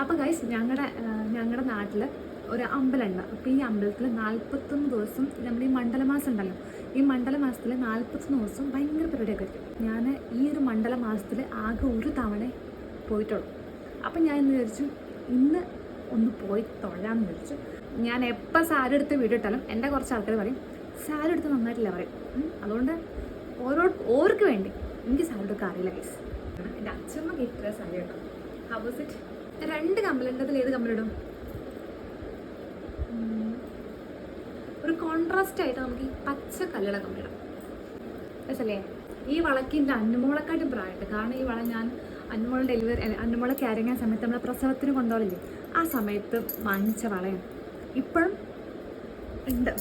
അപ്പോൾ ഗൈസ് ഞങ്ങളുടെ നാട്ടിൽ ഒരു അമ്പലമുണ്ട്. അപ്പോൾ ഈ അമ്പലത്തിൽ 41 ദിവസം നമ്മുടെ ഈ മണ്ഡലമാസം ഉണ്ടല്ലോ, ഈ മണ്ഡലമാസത്തിൽ 41 ദിവസം ഭയങ്കര പരിപാടിയൊക്കെ ആയിരിക്കും. ഞാൻ ഈ ഒരു മണ്ഡലമാസത്തിൽ ആകെ ഒരു തവണ പോയിട്ടുള്ളൂ. അപ്പം ഞാൻ ഇന്ന് വിചാരിച്ചു ഇന്ന് ഒന്ന് പോയി തൊഴാമെന്ന് വിചാരിച്ചു. ഞാൻ എപ്പോൾ സാരി എടുത്ത് വീഡിയോ ഇട്ടാലും എൻ്റെ കുറച്ച് ആൾക്കാർ പറയും സാരി എടുത്ത് നന്നായിട്ടില്ല പറയും. അതുകൊണ്ട് ഓർക്ക് വേണ്ടി എനിക്ക് സാരി എടുക്കാൻ അറിയില്ല ഗൈസ്. എൻ്റെ അച്ഛമ്മ കിട്ടിയ സാരി കേട്ടോ. House it 2 കമ്മലുണ്ട്. അതിൽ ഏത് കമ്മലിടും? ഒരു കോൺട്രാസ്റ്റ് ആയിട്ട് നമുക്ക് ഈ പച്ച കല്ലുടെ കമ്മലിടാം. മനസ്സിലേ? ഈ വളയ്ക്ക് എൻ്റെ അന്നുമോളെക്കാട്ടും പ്രായമുണ്ട്. കാരണം ഈ വള ഞാൻ അന്നുമോളെ ക്യാരിങ് ആ സമയത്ത് നമ്മളെ പ്രസവത്തിന് കൊണ്ടുപോകില്ലേ, ആ സമയത്ത് വാങ്ങിച്ച വളയാണ്. ഇപ്പോഴും ഉണ്ട്.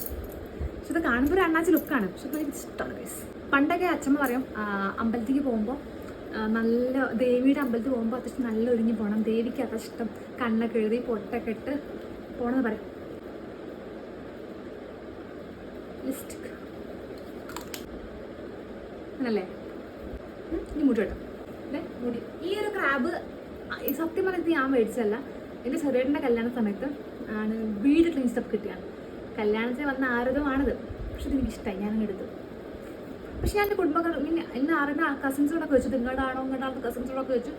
പക്ഷെ ഇത് കാണുമ്പോൾ ഒരു അണ്ണാച്ചി ലുക്കാണ്. പക്ഷെ എനിക്ക് ഇഷ്ടമാണ് ഗൈസ്. പണ്ടൊക്കെ അച്ഛമ്മ പറയും അമ്പലത്തേക്ക് പോകുമ്പോൾ നല്ല ദേവിയുടെ അമ്പലത്തിൽ പോകുമ്പോൾ അത്യാവശ്യം നല്ല ഒരുങ്ങി പോകണം, ദേവിക്ക് അത്ര ഇഷ്ടം, കണ്ണൊക്കെ എഴുതി പൊട്ടൊക്കെ ഇട്ട് പോകണമെന്ന് പറയും. ലിസ്റ്റിക് അങ്ങനല്ലേ? ഇനി മുടി കേട്ടോ. മുടി ഈ ഒരു ക്രാബ് സത്യം പറഞ്ഞത് ഞാൻ മേടിച്ചതല്ല. എൻ്റെ ചെറിയേട്ടൻ്റെ കല്യാണ സമയത്ത് ആണ് വീട് ക്ലീൻസപ്പ് കിട്ടിയാണ്. കല്യാണത്തിന് വന്ന ആരതമാണിത്. പക്ഷെ ഇത് എനിക്കിഷ്ടമായി, ഞാനങ്ങ് എടുത്തു. പക്ഷെ ഞാൻ എൻ്റെ കുടുംബക്കാർ ഇന്ന് ആരുടെ കസിൻസോടൊക്കെ വെച്ചു, നിങ്ങളുടാണോ ഇങ്ങോട്ടാണോ കസിൻസോടൊക്കെ വെച്ചു.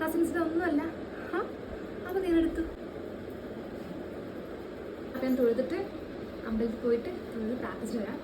കസിൻസിൻ്റെ ഒന്നുമല്ല, അപ്പോൾ ഞാനെടുത്തു. അപ്പം ഞാൻ തൊഴുതിട്ട് അമ്പലത്തിൽ പോയിട്ട് തൊഴുത് പ്രാർത്ഥിച്ചു വരാം.